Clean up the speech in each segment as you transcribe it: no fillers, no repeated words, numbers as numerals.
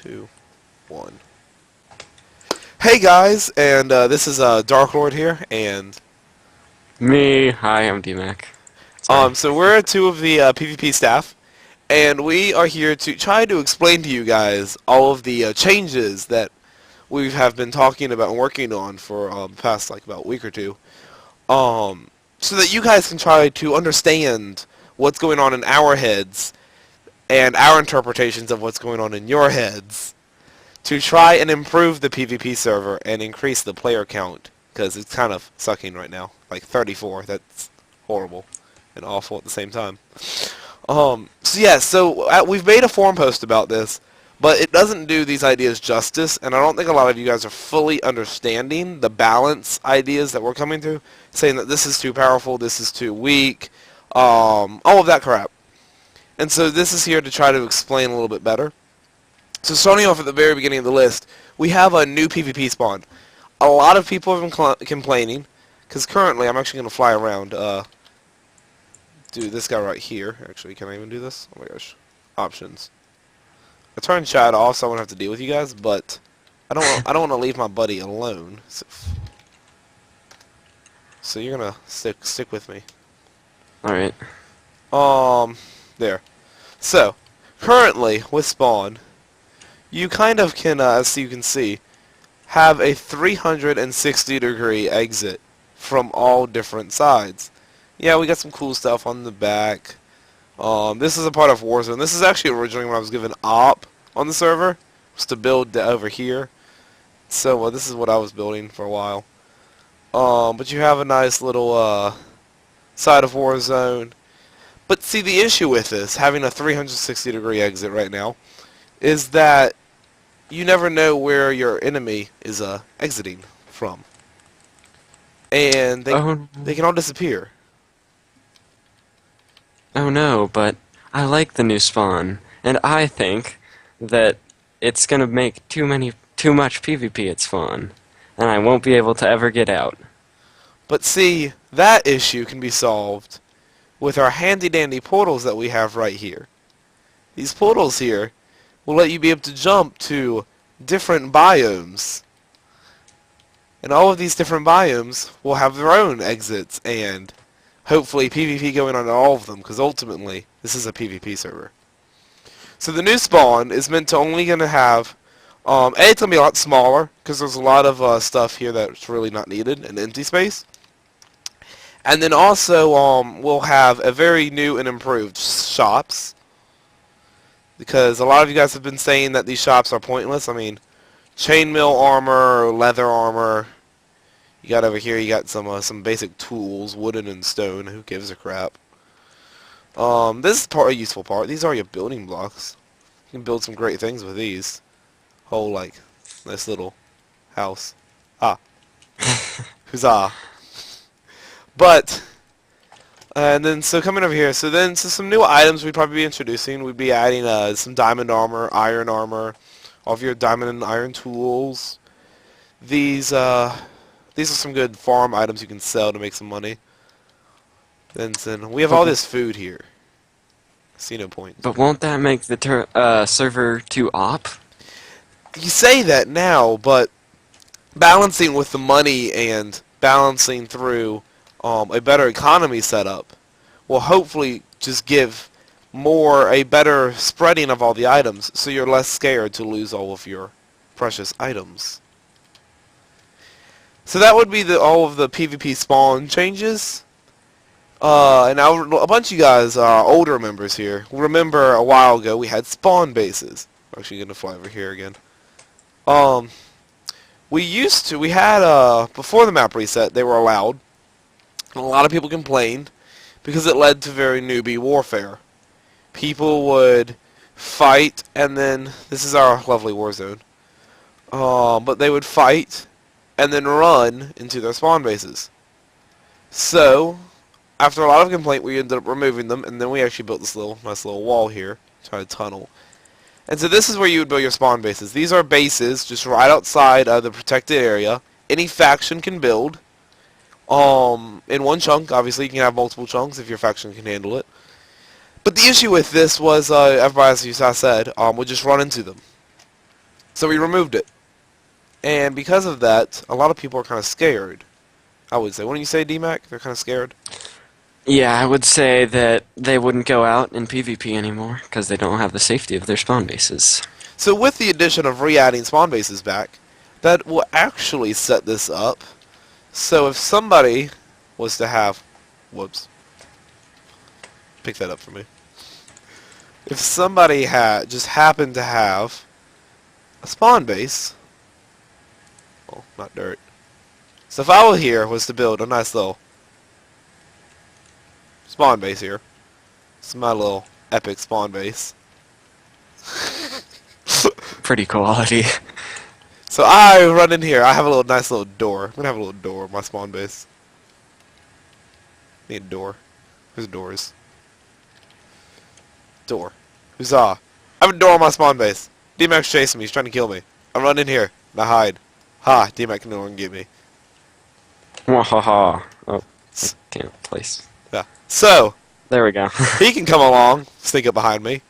2, 1. Hey guys, and this is Dark Lord here, and Me, hi, I'm D-Mac. Sorry. so we're two of the PvP staff, and we are here to try to explain to you guys all of the changes that we have been talking about and working on for the past like about week or two, so that you guys can try to understand what's going on in our heads and our interpretations of what's going on in your heads, to try and improve the PvP server and increase the player count, because it's kind of sucking right now. Like 34, that's horrible and awful at the same time. So we've made a forum post about this, but it doesn't do these ideas justice, and I don't think a lot of you guys are fully understanding the balance ideas that we're coming to, saying that this is too powerful, this is too weak, all of that crap. And so this is here to try to explain a little bit better. So starting off at the very beginning of the list, we have a new PvP spawn. A lot of people have been complaining, because currently, I'm actually going to fly around, do this guy right here. Actually, can I even do this? Oh my gosh. Options. I turned chat off so I won't have to deal with you guys, but I don't want to leave my buddy alone. So you're going to stick with me. Alright. There. So, currently, with spawn, you kind of can, as you can see, have a 360-degree exit from all different sides. Yeah, we got some cool stuff on the back. This is a part of Warzone. This is actually originally when I was given op on the server, was to build over here. So this is what I was building for a while. But you have a nice little side of Warzone. But see, the issue with this, having a 360-degree exit right now, is that you never know where your enemy is exiting from. And they can all disappear. Oh no, but I like the new spawn, and I think that it's gonna make too much PvP at spawn, and I won't be able to ever get out. But see, that issue can be solved with our handy-dandy portals that we have right here. These portals here will let you be able to jump to different biomes. And all of these different biomes will have their own exits and hopefully PvP going on in all of them, because ultimately this is a PvP server. So the new spawn is meant to only going to have, it's going to be a lot smaller because there's a lot of stuff here that's really not needed, an empty space. And then also we'll have a very new and improved shops, because a lot of you guys have been saying that these shops are pointless. I mean, chainmail armor, leather armor. You got over here, you got some basic tools, wooden and stone. Who gives a crap? This is a useful part. These are your building blocks. You can build some great things with these. Whole, like, nice little house. Ah. Huzzah. But, and then, so coming over here, so some new items we'd probably be introducing. We'd be adding some diamond armor, iron armor, all of your diamond and iron tools. These are some good farm items you can sell to make some money. Then we have all this food here. See no point. But won't that make the server too op? You say that now, but balancing with the money and balancing through a better economy setup will hopefully just give a better spreading of all the items, so you're less scared to lose all of your precious items. So that would be all of the PvP spawn changes. And now a bunch of you guys, older members here, remember a while ago we had spawn bases. I'm actually going to fly over here again. We had, before the map reset, they were allowed. And a lot of people complained because it led to very newbie warfare. People would fight, and then, this is our lovely war zone, but they would fight and then run into their spawn bases. So, after a lot of complaint, we ended up removing them, and then we actually built this nice little wall here, trying to tunnel. And so this is where you would build your spawn bases. These are bases just right outside of the protected area. Any faction can build. In one chunk, obviously you can have multiple chunks if your faction can handle it. But the issue with this was, everybody, as I said, would just run into them. So we removed it. And because of that, a lot of people are kind of scared. I would say. Wouldn't you say, DMAC? They're kind of scared? Yeah, I would say that they wouldn't go out in PvP anymore because they don't have the safety of their spawn bases. So with the addition of re-adding spawn bases back, that will actually set this up. So if somebody was to have... Whoops. Pick that up for me. If somebody had just happened to have a spawn base... Oh, not dirt. So if I were here was to build a nice little spawn base here. It's my little epic spawn base. Pretty quality. So I run in here. I have a little nice little door. I'm gonna have a little door in my spawn base. Need a door. Whose doors? Door. Huzzah. I have a door on my spawn base. D-Mac's chasing me. He's trying to kill me. I run in here. And I hide. Ha. D-Mac can no longer get me. Wahaha. Oh, I can't place. Yeah. So, There we go. he can come along, sneak up behind me,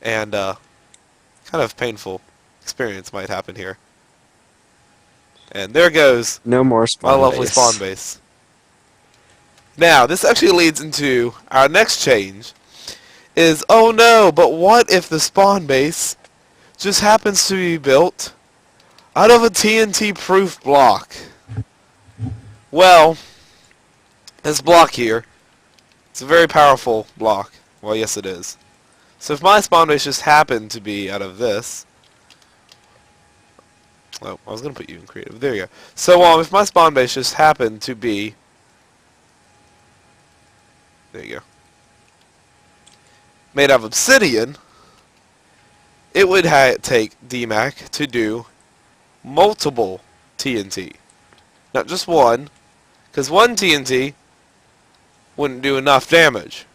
and kind of painful experience might happen here. And there goes No more my spawn lovely base. spawn base. Now, this actually leads into our next change. Is, oh no, but what if the spawn base just happens to be built out of a TNT-proof block? Well, this block here, it's a very powerful block. Well, yes it is. So if my spawn base just happened to be out of this... Oh, I was going to put you in creative. There you go. So if my spawn base just happened to be... There you go. Made out of obsidian, it would take DMAC to do multiple TNT. Not just one, because one TNT wouldn't do enough damage.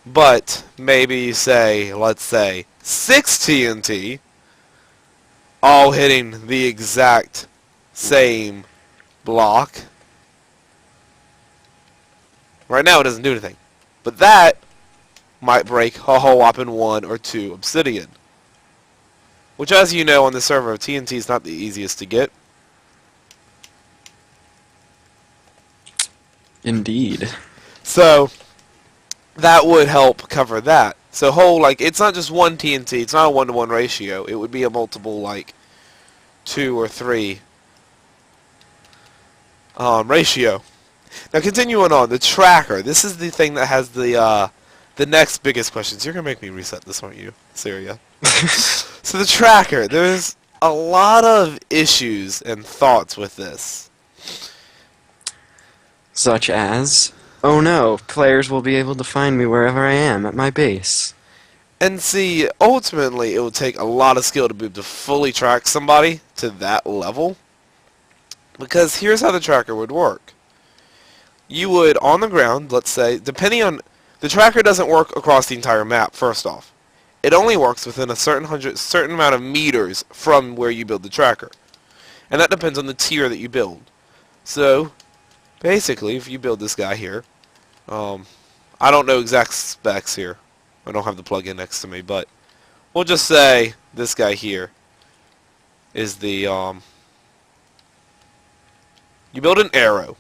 But maybe let's say 6 TNT, all hitting the exact same block. Right now it doesn't do anything. But that might break a whole whopping 1 or 2 obsidian. Which, as you know, on the server, TNT is not the easiest to get. Indeed. So, that would help cover that. So it's not just one TNT, it's not a 1-to-1 ratio. It would be a multiple, 2 or 3 ratio. Now, continuing on, the tracker. This is the thing that has the next biggest questions. You're going to make me reset this, aren't you, Syria? So the tracker, there's a lot of issues and thoughts with this. Such as, oh no, players will be able to find me wherever I am at my base. And see, ultimately, it would take a lot of skill to be able to fully track somebody to that level. Because here's how the tracker would work. You would, on the ground, let's say, depending on... The tracker doesn't work across the entire map, first off. It only works within a certain amount of meters from where you build the tracker. And that depends on the tier that you build. So, basically, if you build this guy here, I don't know exact specs here. I don't have the plugin next to me, but we'll just say this guy here is the, you build an arrow.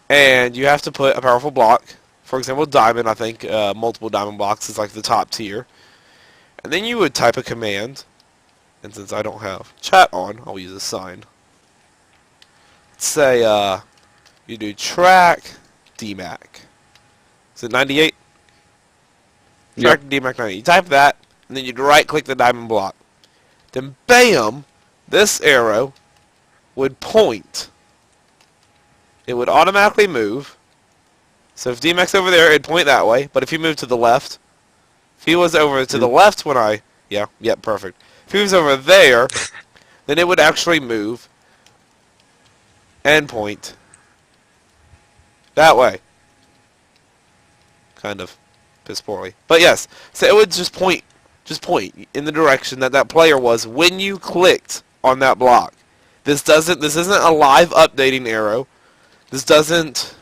And you have to put a powerful block. For example, diamond, I think, multiple diamond blocks is like the top tier. And then you would type a command. And since I don't have chat on, I'll use a sign. Let's say, you do track DMAC. Is it 98? Track Yep. DMAC 98. You type that, and then you'd right-click the diamond block. Then, bam, this arrow would point. It would automatically move. So if DMAC's over there, it'd point that way. But if you move to the left, if he was over to the left when I... Yeah, perfect. If he was over there, then it would actually move and point that way. Kind of piss poorly. But yes, so it would just point in the direction that that player was when you clicked on that block. This isn't a live updating arrow. This doesn't...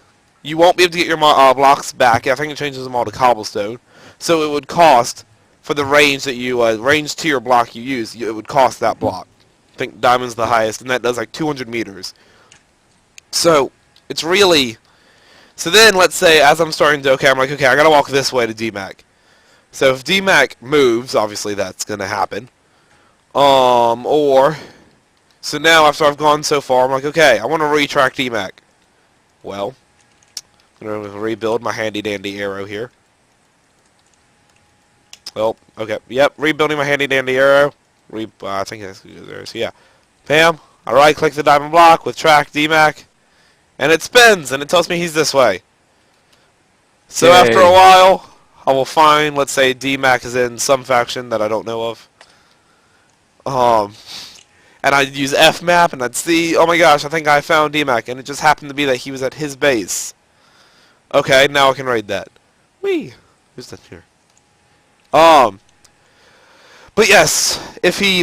You won't be able to get your blocks back. I think it changes them all to cobblestone. So it would cost for the range that you range tier block you use, it would cost that block. I think diamond's the highest, and that does like 200 meters. So it's really. So then let's say as I'm starting to I'm like, okay, I gotta walk this way to DMAC. So if DMAC moves, obviously that's gonna happen. Or so now after I've gone so far, I'm like, okay, I want to retrack DMAC. Well, I'm gonna rebuild my handy dandy arrow here. Well, okay, yep, rebuilding my handy dandy arrow. I think that's there. So yeah, bam. I right click the diamond block with track DMAC, and it spins and it tells me he's this way. So after a Yay. while, I will find, let's say DMAC is in some faction that I don't know of. And I'd use Fmap and I'd see, oh my gosh, I think I found DMAC, and it just happened to be that he was at his base. Okay, now I can raid that. Whee! Who's that here? But yes,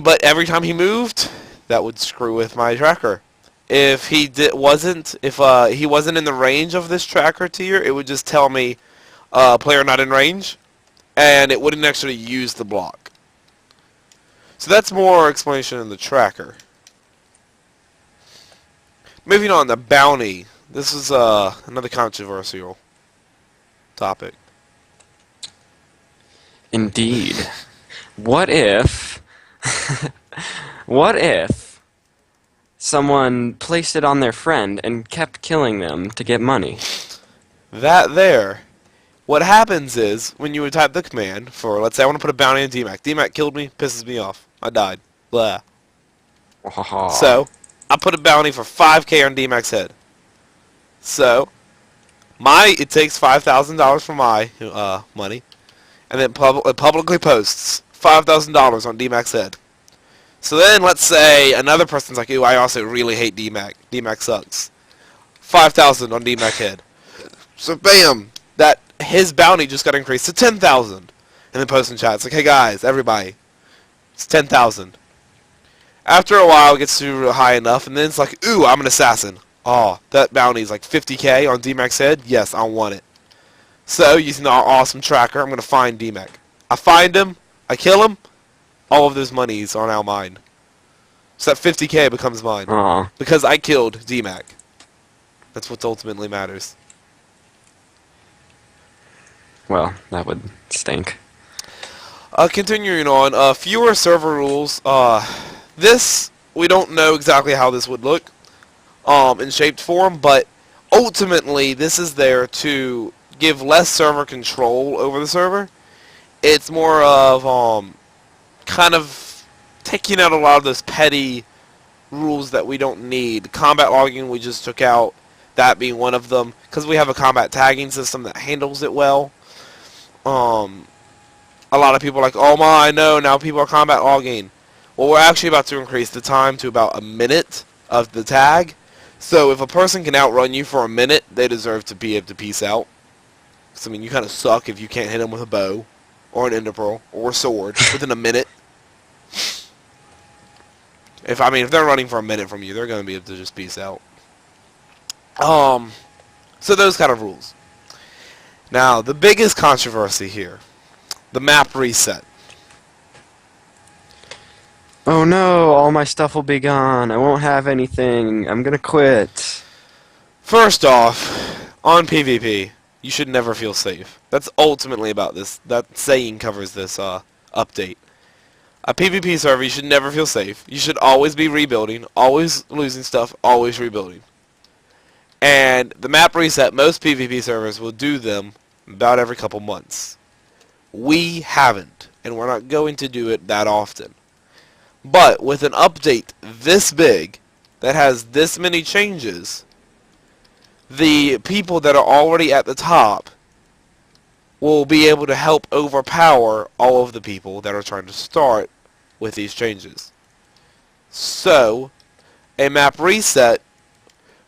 but every time he moved, that would screw with my tracker. If he he wasn't in the range of this tracker tier, it would just tell me, player not in range, and it wouldn't actually use the block. So that's more explanation in the tracker. Moving on, the bounty. This is another controversial topic. Indeed. What if... what if someone placed it on their friend and kept killing them to get money? That there. What happens is, when you would type the command for, let's say I want to put a bounty on DMAC. DMAC killed me, pisses me off. I died. Blah. Wahaha. So, I put a bounty for 5k on DMAC's head. So, it takes $5,000 from my money, and then it publicly posts $5,000 on DMAC's head. So then, let's say another person's like, ooh, I also really hate DMAC. DMAC sucks. 5,000 on DMAC head. So bam, his bounty just got increased to 10,000. And then post in chat, it's like, hey guys, everybody, it's 10,000. After a while, it gets to high enough, and then it's like, ooh, I'm an assassin. Oh, that bounty is like 50k on DMAC's head. Yes, I want it. So, using our awesome tracker, I'm going to find DMAC. I find him, I kill him, all of those monies are now mine. So that 50k becomes mine. Aw. Because I killed DMAC. That's what ultimately matters. Well, that would stink. Continuing on, fewer server rules. This, we don't know exactly how this would look in shaped form, but ultimately this is there to give less server control over the server. It's more of kind of taking out a lot of those petty rules that we don't need. Combat logging we just took out, that being one of them, because we have a combat tagging system that handles it well. A lot of people are like, oh my, no, now people are combat logging. Well, we're actually about to increase the time to about a minute of the tag. So if a person can outrun you for a minute, they deserve to be able to peace out. Because, I mean, you kind of suck if you can't hit them with a bow, or an ender pearl, or a sword within a minute. If they're running for a minute from you, they're going to be able to just peace out. So those kind of rules. Now, the biggest controversy here, the map reset. Oh no, all my stuff will be gone. I won't have anything. I'm gonna quit. First off, on PvP, you should never feel safe. That's ultimately about this. That saying covers this update. A PvP server, you should never feel safe. You should always be rebuilding, always losing stuff, always rebuilding. And the map reset, most PvP servers will do them about every couple months. We haven't, and we're not going to do it that often. But with an update this big, that has this many changes, the people that are already at the top will be able to help overpower all of the people that are trying to start with these changes. So, a map reset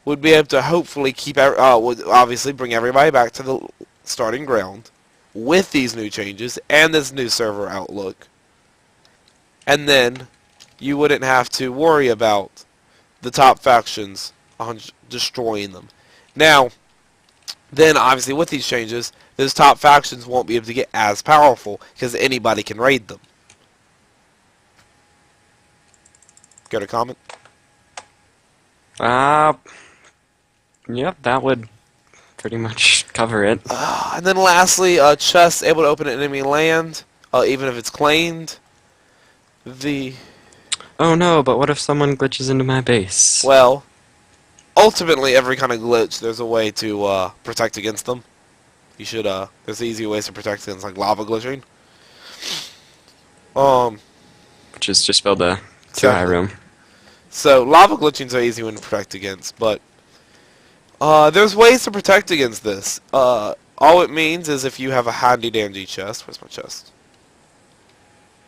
would be able to hopefully would obviously bring everybody back to the starting ground with these new changes and this new server outlook. And then you wouldn't have to worry about the top factions destroying them. Now, Then, obviously, with these changes, those top factions won't be able to get as powerful because anybody can raid them. Got a comment? Uh, yep, that would pretty much cover it. And then lastly, chests able to open an enemy land, even if it's claimed. The Oh no, but what if someone glitches into my base? Well, ultimately, every kind of glitch, there's a way to protect against them. You should, there's easy ways to protect against, like, lava glitching. Um, Which is just build a too high exactly. room. So, lava glitching's are easy one to protect against, but, there's ways to protect against this. All it means is if you have a handy-dandy chest. Where's my chest?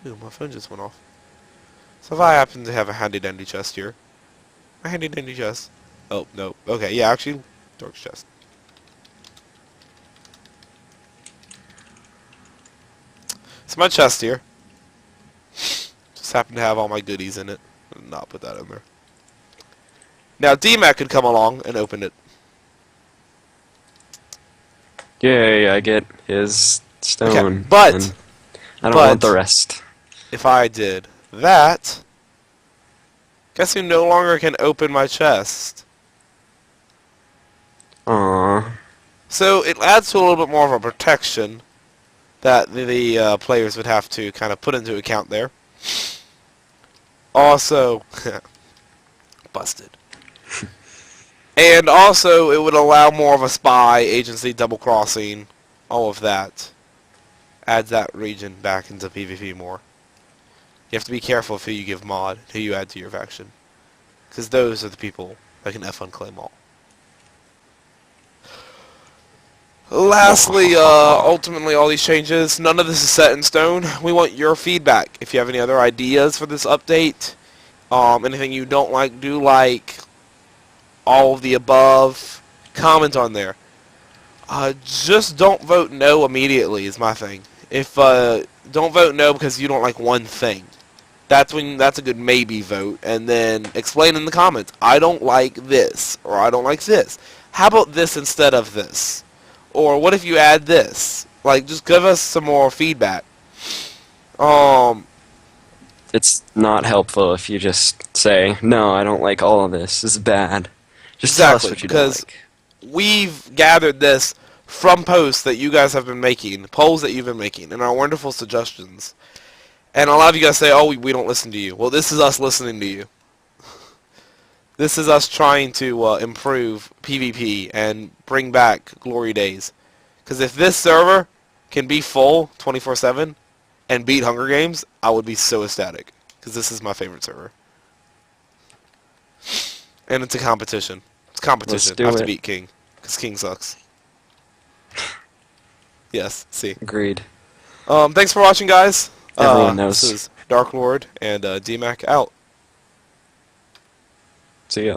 Ooh, my phone just went off. So if I happen to have a handy-dandy chest here. A handy-dandy chest. Oh, no. Okay, yeah, actually, Dork's chest. It's my chest here. Just happen to have all my goodies in it. Not put that in there. Now, DMAC could come along and open it. Yay, I get his Okay, stone. but And I don't want the rest. if I did that, guess who no longer can open my chest? Aww. So it adds to a little bit more of a protection that the players would have to kind of put into account there. Also, busted. And also, it would allow more of a spy, agency, double crossing, all of that. Adds that region back into PvP more. You have to be careful of who you give mod, who you add to your faction. Because those are the people that can F unclaim all. Lastly, ultimately all these changes, none of this is set in stone. We want your feedback. If you have any other ideas for this update, anything you don't like, do like, all of the above, comment on there. Just don't vote no immediately is my thing. If don't vote no because you don't like one thing. That's a good maybe vote, and then explain in the comments. I don't like this, or I don't like this. How about this instead of this? Or what if you add this? Like, just give us some more feedback. It's not helpful if you just say, no, I don't like all of this. This is bad. Just tell us Exactly, what you don't because like. we've gathered this from posts that you guys have been making, polls that you've been making, and our wonderful suggestions. And a lot of you guys say, oh, we don't listen to you. Well, this is us listening to you. This is us trying to improve PvP and bring back glory days. Because if this server can be full 24/7 and beat Hunger Games, I would be so ecstatic. Because this is my favorite server. And it's a competition. It's competition. Let's do I have to it. beat King. Because King sucks. Yes, see. Agreed. Thanks for watching, guys. Everyone This knows. is Dark Lord and DMAC out. See ya.